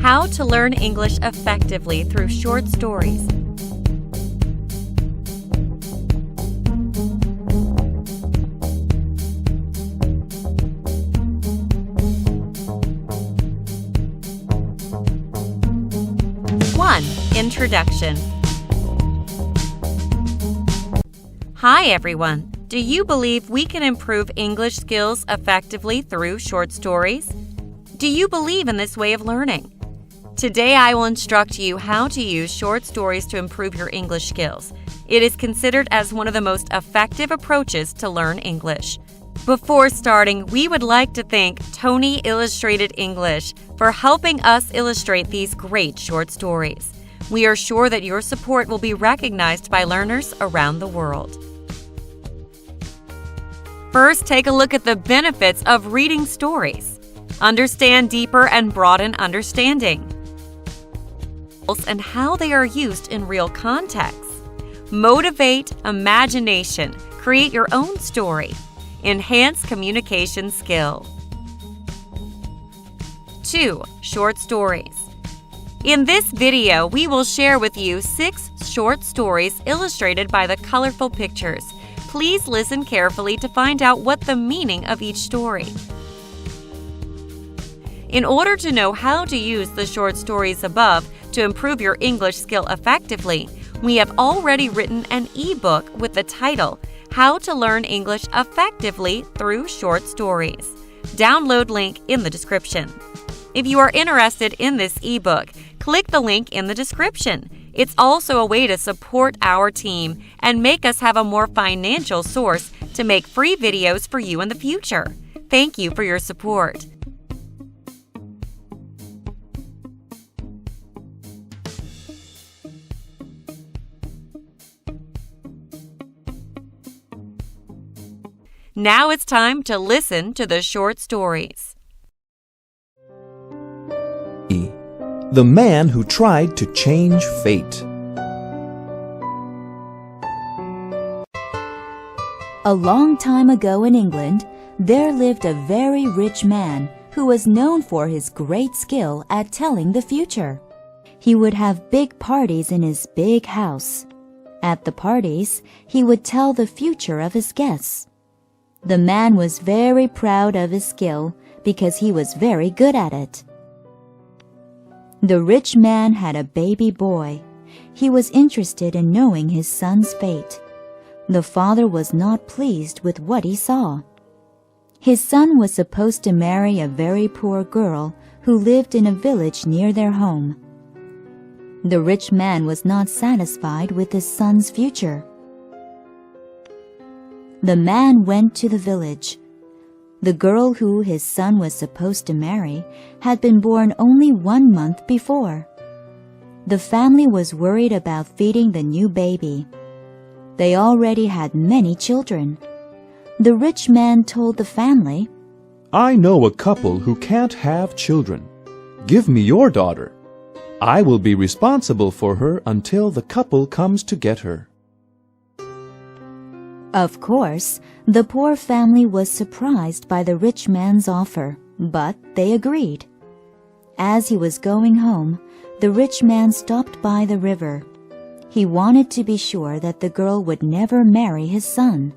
How to learn English effectively through short stories. Introduction. Hi everyone! Do you believe we can improve English skills effectively through short stories? Do you believe in this way of learning? Today I will instruct you how to use short stories to improve your English skills. It is considered as one of the most effective approaches to learn English. Before starting, we would like to thank Tony Illustrated English for helping us illustrate these great short stories. We are sure that your support will be recognized by learners around the world. First, take a look at the benefits of reading stories. Understand deeper and broaden understanding. And how they are used in real contexts. Motivate imagination. Create your own story. Enhance communication skill. 2. Short stories. In this video, we will share with you 6 short stories illustrated by the colorful pictures. Please listen carefully to find out what the meaning of each story. In order to know how to use the short stories above to improve your English skill effectively, we have already written an ebook with the title, How to Learn English Effectively Through Short Stories. Download link in the description. If you are interested in this ebook, click the link in the description. It's also a way to support our team and make us have a more financial source to make free videos for you in the future. Thank you for your support. Now it's time to listen to the short stories. The Man Who Tried to Change Fate. A long time ago in England, there lived a very rich man who was known for his great skill at telling the future. He would have big parties in his big house. At the parties, he would tell the future of his guests. The man was very proud of his skill because he was very good at it. The rich man had a baby boy. He was interested in knowing his son's fate. The father was not pleased with what he saw. His son was supposed to marry a very poor girl who lived in a village near their home. The rich man was not satisfied with his son's future. The man went to the village. The girl who his son was supposed to marry had been born only 1 month before. The family was worried about feeding the new baby. They already had many children. The rich man told the family, I know a couple who can't have children. Give me your daughter. I will be responsible for her until the couple comes to get her. Of course, the poor family was surprised by the rich man's offer, but they agreed. As he was going home, the rich man stopped by the river. He wanted to be sure that the girl would never marry his son.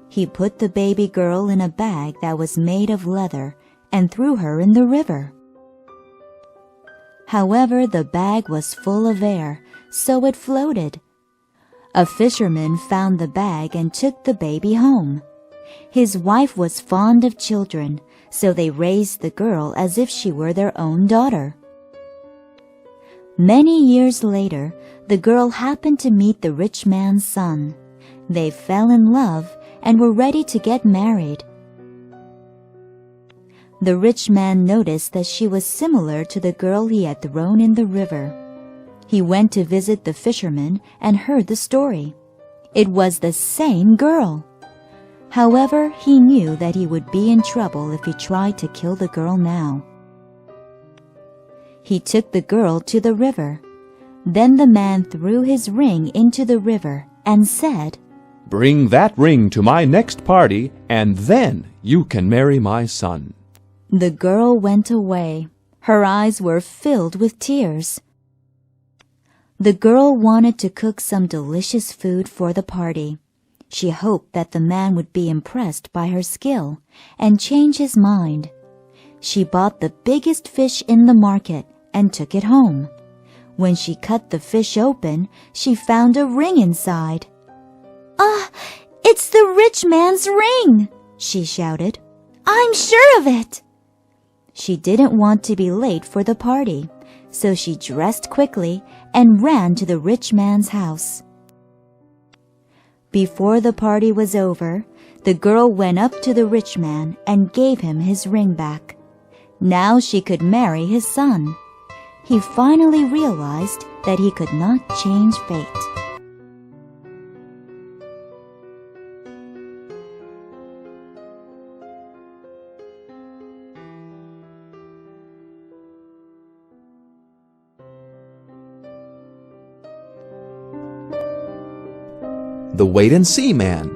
He put the baby girl in a bag that was made of leather and threw her in the river. However, the bag was full of air, so it floated. A fisherman found the bag and took the baby home. His wife was fond of children, so they raised the girl as if she were their own daughter. Many years later, the girl happened to meet the rich man's son. They fell in love and were ready to get married. The rich man noticed that she was similar to the girl he had thrown in the river. He went to visit the fisherman and heard the story. It was the same girl. However, he knew that he would be in trouble if he tried to kill the girl now. He took the girl to the river. Then the man threw his ring into the river and said, Bring that ring to my next party, and then you can marry my son. The girl went away. Her eyes were filled with tears. The girl wanted to cook some delicious food for the party. She hoped that the man would be impressed by her skill and change his mind. She bought the biggest fish in the market and took it home. When she cut the fish open, she found a ring inside. "Ah, it's the rich man's ring!" she shouted. "I'm sure of it!" She didn't want to be late for the party, so she dressed quickly and ran to the rich man's house. Before the party was over, the girl went up to the rich man and gave him his ring back. Now she could marry his son. He finally realized that he could not change fate. The wait-and-see man.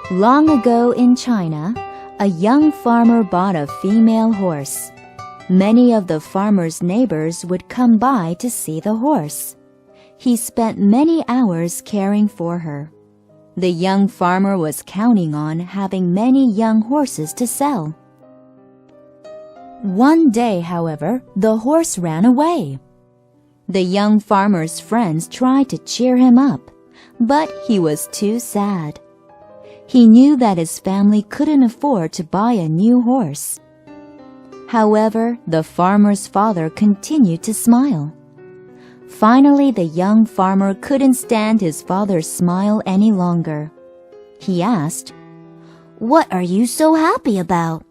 Long ago in China, a young farmer bought a female horse. Many of the farmer's neighbors would come by to see the horse. He spent many hours caring for her. The young farmer was counting on having many young horses to sell. One day, however, the horse ran away. The young farmer's friends tried to cheer him up, but he was too sad. He knew that his family couldn't afford to buy a new horse. However, the farmer's father continued to smile. Finally, the young farmer couldn't stand his father's smile any longer. He asked, "What are you so happy about?"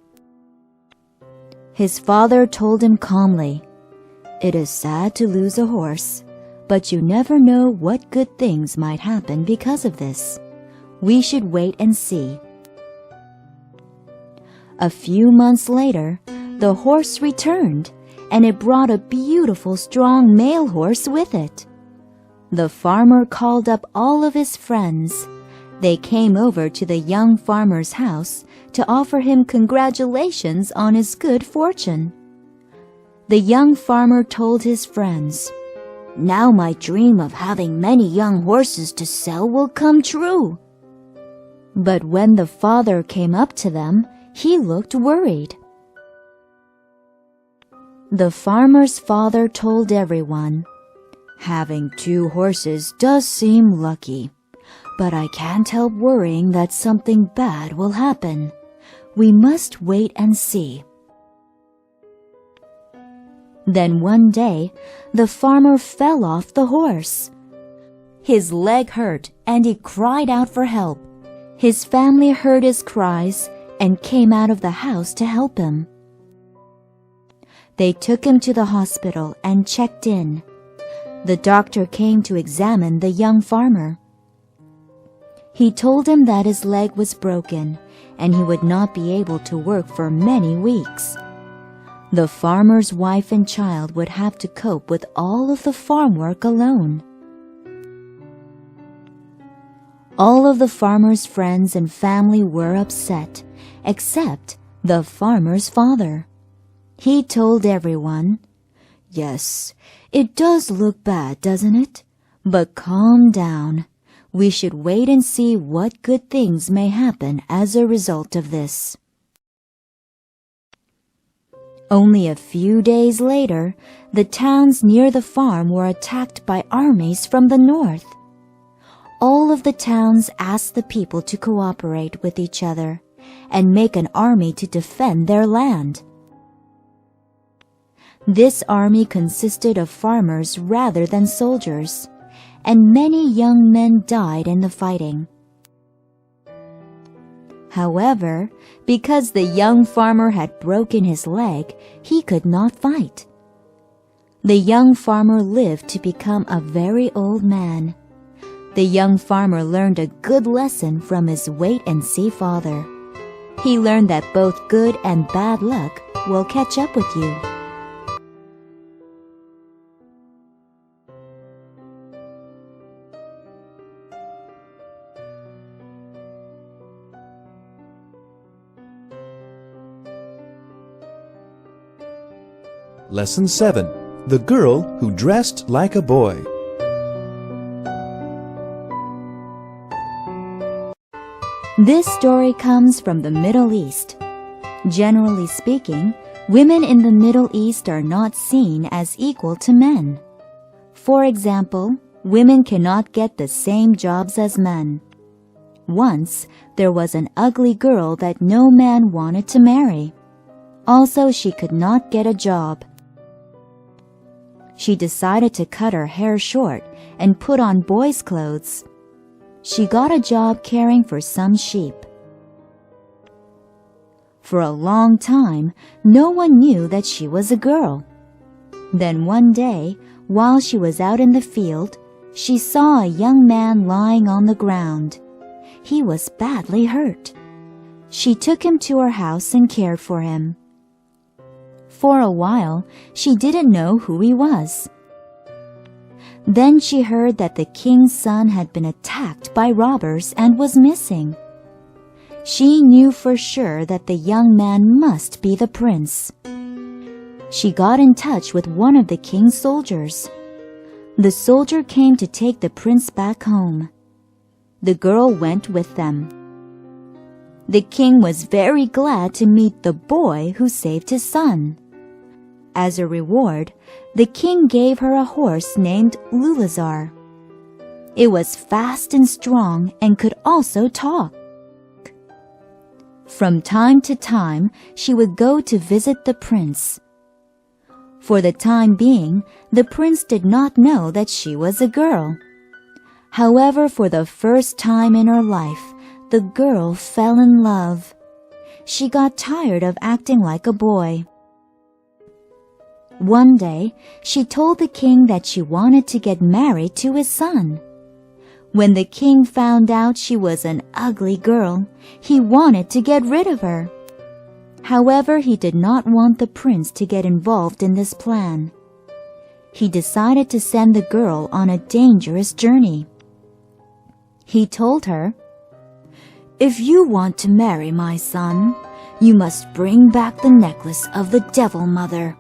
His father told him calmly, "It is sad to lose a horse, but you never know what good things might happen because of this. We should wait and see." A few months later, the horse returned, and it brought a beautiful, strong male horse with it. The farmer called up all of his friends. They came over to the young farmer's house to offer him congratulations on his good fortune. The young farmer told his friends, "Now my dream of having many young horses to sell will come true." But when the father came up to them, he looked worried. The farmer's father told everyone, "Having 2 horses does seem lucky, but I can't help worrying that something bad will happen. We must wait and see." Then one day, the farmer fell off the horse. His leg hurt and he cried out for help. His family heard his cries and came out of the house to help him. They took him to the hospital and checked in. The doctor came to examine the young farmer. He told him that his leg was broken and he would not be able to work for many weeks. The farmer's wife and child would have to cope with all of the farm work alone. All of the farmer's friends and family were upset, except the farmer's father. He told everyone, "Yes, it does look bad, doesn't it? But calm down. We should wait and see what good things may happen as a result of this." Only a few days later, the towns near the farm were attacked by armies from the north. All of the towns asked the people to cooperate with each other and make an army to defend their land. This army consisted of farmers rather than soldiers, and many young men died in the fighting. However, because the young farmer had broken his leg, he could not fight. The young farmer lived to become a very old man. The young farmer learned a good lesson from his wait-and-see father. He learned that both good and bad luck will catch up with you. Lesson 7. The Girl Who Dressed Like a Boy. This story comes from the Middle East. Generally speaking, women in the Middle East are not seen as equal to men. For example, women cannot get the same jobs as men. Once, there was an ugly girl that no man wanted to marry. Also, she could not get a job. She decided to cut her hair short and put on boys' clothes. She got a job caring for some sheep. For a long time, no one knew that she was a girl. Then one day, while she was out in the field, she saw a young man lying on the ground. He was badly hurt. She took him to her house and cared for him. For a while, she didn't know who he was. Then she heard that the king's son had been attacked by robbers and was missing. She knew for sure that the young man must be the prince. She got in touch with one of the king's soldiers. The soldier came to take the prince back home. The girl went with them. The king was very glad to meet the boy who saved his son. As a reward, the king gave her a horse named Lulazar. It was fast and strong and could also talk. From time to time, she would go to visit the prince. For the time being, the prince did not know that she was a girl. However, for the first time in her life, the girl fell in love. She got tired of acting like a boy. One day, she told the king that she wanted to get married to his son. When the king found out she was an ugly girl, he wanted to get rid of her. However, he did not want the prince to get involved in this plan. He decided to send the girl on a dangerous journey. He told her, "If you want to marry my son, you must bring back the necklace of the devil mother."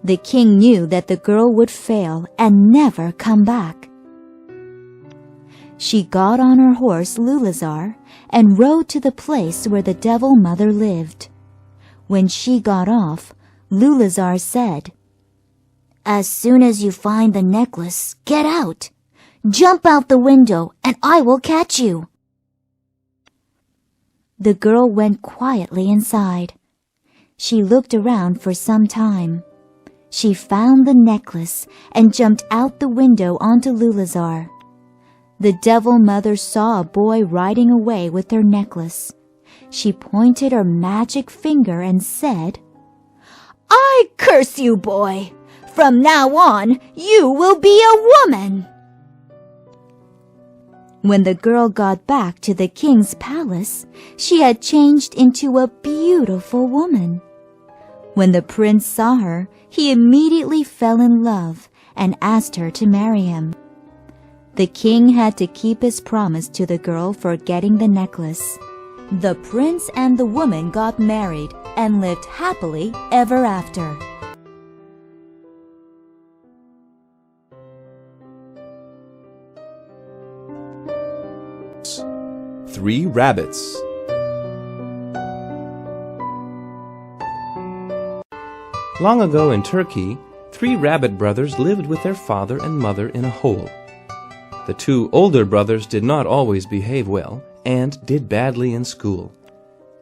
The king knew that the girl would fail and never come back. She got on her horse Lulazar and rode to the place where the devil mother lived. When she got off, Lulazar said, "As soon as you find the necklace, get out. Jump out the window and I will catch you." The girl went quietly inside. She looked around for some time. She found the necklace and jumped out the window onto Lulazar. The devil mother saw a boy riding away with her necklace. She pointed her magic finger and said, "I curse you, boy! From now on, you will be a woman!" When the girl got back to the king's palace, she had changed into a beautiful woman. When the prince saw her, he immediately fell in love and asked her to marry him. The king had to keep his promise to the girl for getting the necklace. The prince and the woman got married and lived happily ever after. Three Rabbits. Long ago in Turkey, 3 rabbit brothers lived with their father and mother in a hole. The 2 older brothers did not always behave well and did badly in school.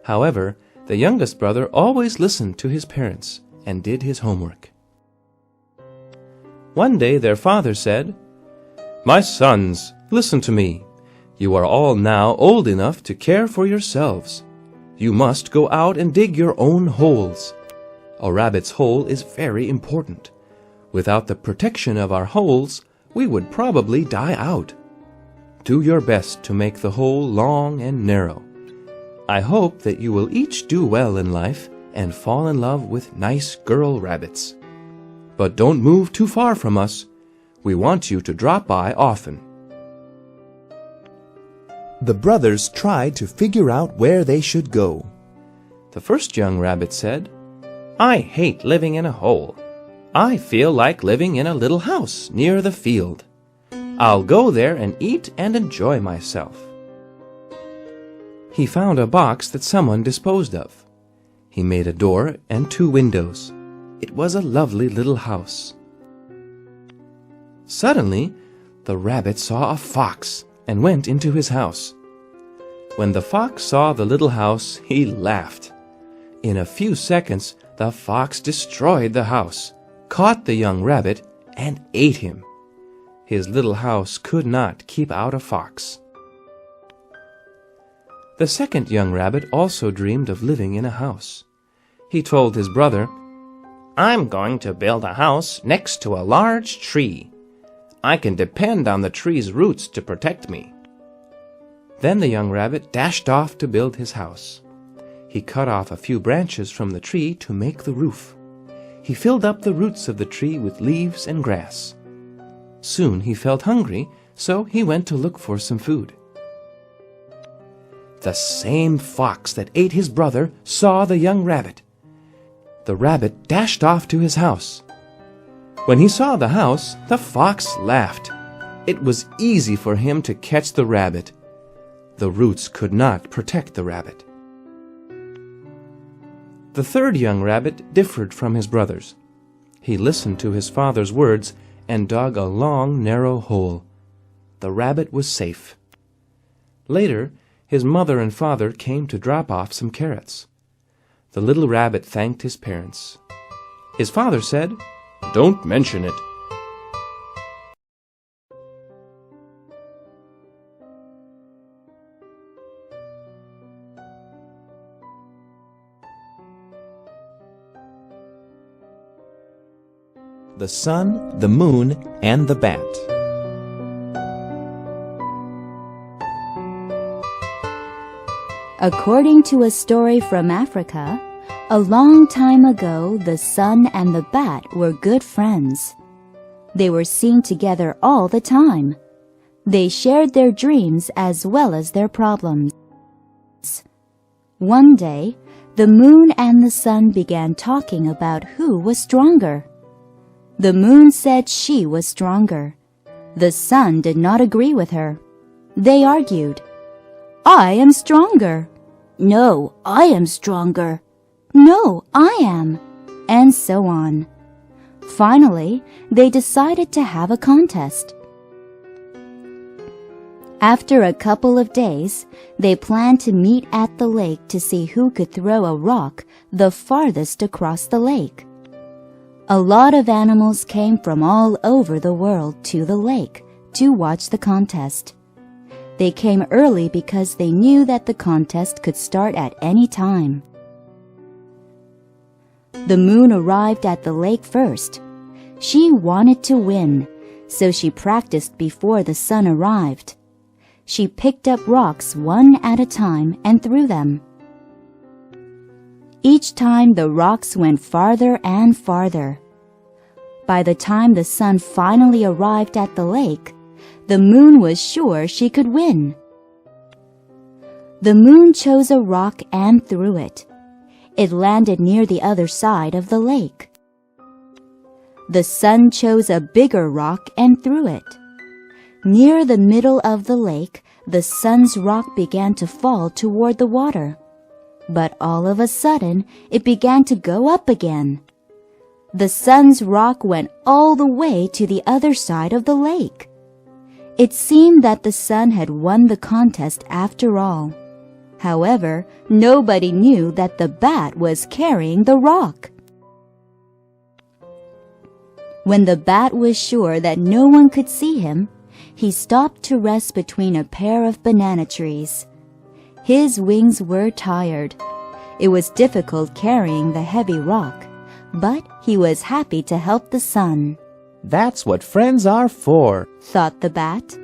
However, the youngest brother always listened to his parents and did his homework. One day their father said, "My sons, listen to me. You are all now old enough to care for yourselves. You must go out and dig your own holes. A rabbit's hole is very important. Without the protection of our holes, we would probably die out. Do your best to make the hole long and narrow. I hope that you will each do well in life and fall in love with nice girl rabbits. But don't move too far from us. We want you to drop by often." The brothers tried to figure out where they should go. The first young rabbit said, I hate living in a hole. I feel like living in a little house near the field. I'll go there and eat and enjoy myself." He found a box that someone disposed of. He made a door and 2 windows. It was a lovely little house. Suddenly, the rabbit saw a fox and went into his house. When the fox saw the little house, he laughed. In a few seconds, the fox destroyed the house, caught the young rabbit, and ate him. His little house could not keep out a fox. The second young rabbit also dreamed of living in a house. He told his brother, "I'm going to build a house next to a large tree. I can depend on the tree's roots to protect me." Then the young rabbit dashed off to build his house. He cut off a few branches from the tree to make the roof. He filled up the roots of the tree with leaves and grass. Soon he felt hungry, so he went to look for some food. The same fox that ate his brother saw the young rabbit. The rabbit dashed off to his house. When he saw the house, the fox laughed. It was easy for him to catch the rabbit. The roots could not protect the rabbit. The third young rabbit differed from his brothers. He listened to his father's words and dug a long, narrow hole. The rabbit was safe. Later, his mother and father came to drop off some carrots. The little rabbit thanked his parents. His father said, "Don't mention it." The Sun, the Moon, and the Bat. According to a story from Africa, a long time ago the sun and the bat were good friends. They were seen together all the time. They shared their dreams as well as their problems. One day, the moon and the sun began talking about who was stronger. The moon said she was stronger. The sun did not agree with her. They argued. "I am stronger." "No, I am stronger." "No, I am." And so on. Finally, they decided to have a contest. After a couple of days, they planned to meet at the lake to see who could throw a rock the farthest across the lake. A lot of animals came from all over the world to the lake to watch the contest. They came early because they knew that the contest could start at any time. The moon arrived at the lake first. She wanted to win, so she practiced before the sun arrived. She picked up rocks one at a time and threw them. Each time the rocks went farther and farther. By the time the sun finally arrived at the lake, the moon was sure she could win. The moon chose a rock and threw it. It landed near the other side of the lake. The sun chose a bigger rock and threw it. Near the middle of the lake, the sun's rock began to fall toward the water. But all of a sudden, it began to go up again. The sun's rock went all the way to the other side of the lake. It seemed that the sun had won the contest after all. However, nobody knew that the bat was carrying the rock. When the bat was sure that no one could see him, he stopped to rest between a pair of banana trees. His wings were tired. It was difficult carrying the heavy rock, but he was happy to help the sun. "That's what friends are for," thought the bat.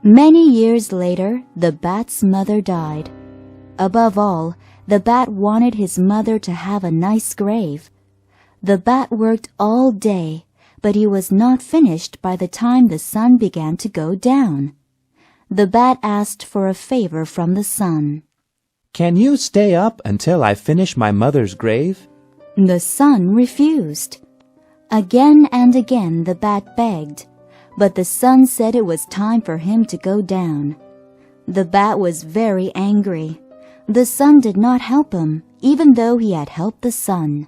Many years later, the bat's mother died. Above all, the bat wanted his mother to have a nice grave. The bat worked all day, but he was not finished by the time the sun began to go down. The bat asked for a favor from the sun. Can you stay up until I finish my mother's grave? The son refused. Again and again the bat begged, but the son said it was time for him to go down. The bat was very angry. The son did not help him, even though he had helped the sun.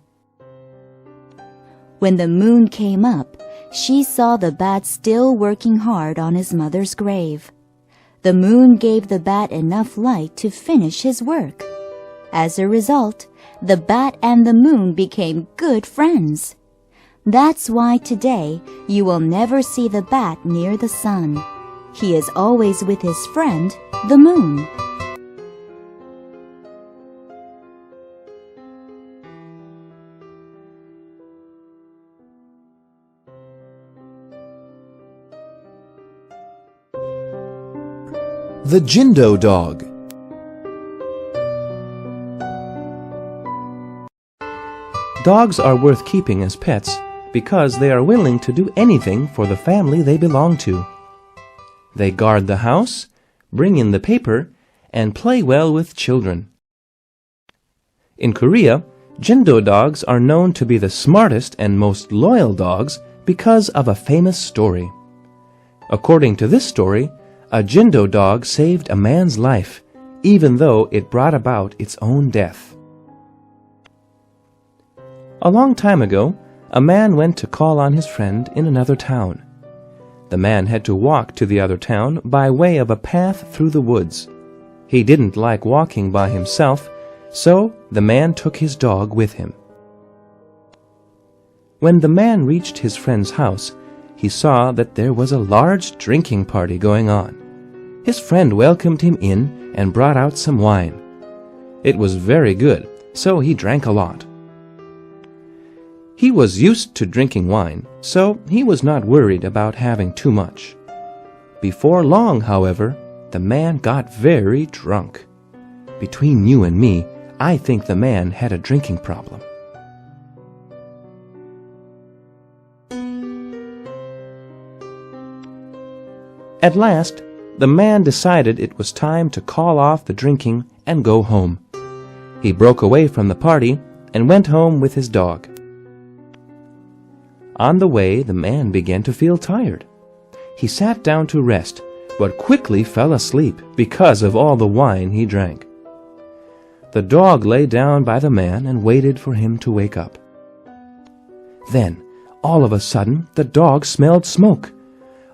When the moon came up, she saw the bat still working hard on his mother's grave. The moon gave the bat enough light to finish his work. As a result, the bat and the moon became good friends. That's why today you will never see the bat near the sun. He is always with his friend, the moon. The Jindo dog. Dogs are worth keeping as pets because they are willing to do anything for the family they belong to. They guard the house, bring in the paper, and play well with children. In Korea, Jindo dogs are known to be the smartest and most loyal dogs because of a famous story. According to this story, a Jindo dog saved a man's life, even though it brought about its own death. A long time ago, a man went to call on his friend in another town. The man had to walk to the other town by way of a path through the woods. He didn't like walking by himself, so the man took his dog with him. When the man reached his friend's house, he saw that there was a large drinking party going on. His friend welcomed him in and brought out some wine. It was very good, so he drank a lot. He was used to drinking wine, so he was not worried about having too much. Before long, however, the man got very drunk. Between you and me, I think the man had a drinking problem. At last, the man decided it was time to call off the drinking and go home. He broke away from the party and went home with his dog. On the way, the man began to feel tired. He sat down to rest, but quickly fell asleep because of all the wine he drank. The dog lay down by the man and waited for him to wake up. Then, all of a sudden, the dog smelled smoke.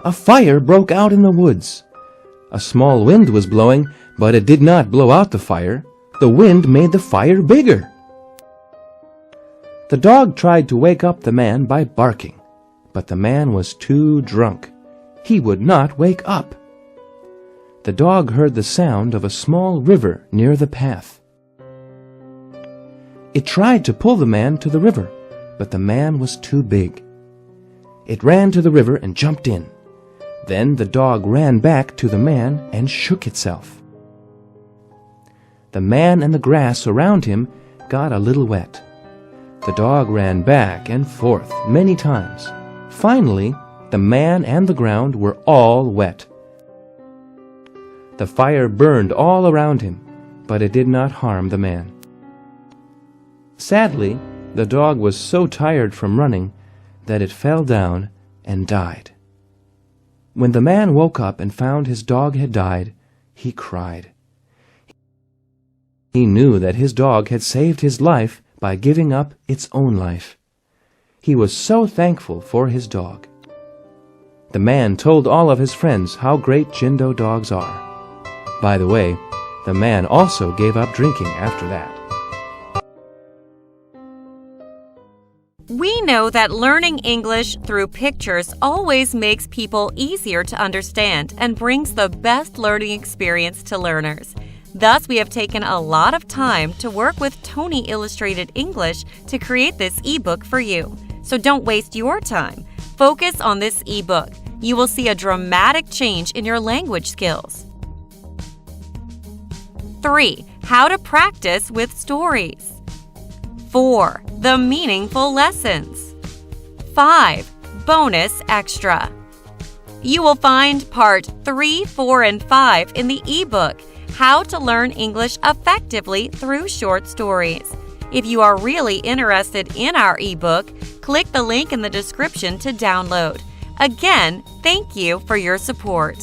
A fire broke out in the woods. A small wind was blowing, but it did not blow out the fire. The wind made the fire bigger. The dog tried to wake up the man by barking, but the man was too drunk. He would not wake up. The dog heard the sound of a small river near the path. It tried to pull the man to the river, but the man was too big. It ran to the river and jumped in. Then the dog ran back to the man and shook itself. The man and the grass around him got a little wet. The dog ran back and forth many times. Finally, the man and the ground were all wet. The fire burned all around him, but it did not harm the man. Sadly, the dog was so tired from running that it fell down and died. When the man woke up and found his dog had died, he cried. He knew that his dog had saved his life by giving up its own life. He was so thankful for his dog. The man told all of his friends how great Jindo dogs are. By the way, the man also gave up drinking after that. We know that learning English through pictures always makes people easier to understand and brings the best learning experience to learners. Thus, we have taken a lot of time to work with Tony Illustrated English to create this ebook for you. So don't waste your time. Focus on this ebook. You will see a dramatic change in your language skills. 3. How to practice with stories. 4. The meaningful lessons. 5. Bonus extra. You will find part 3, 4, and 5 in the ebook. How to Learn English Effectively Through Short Stories. If you are really interested in our ebook, click the link in the description to download. Again, thank you for your support.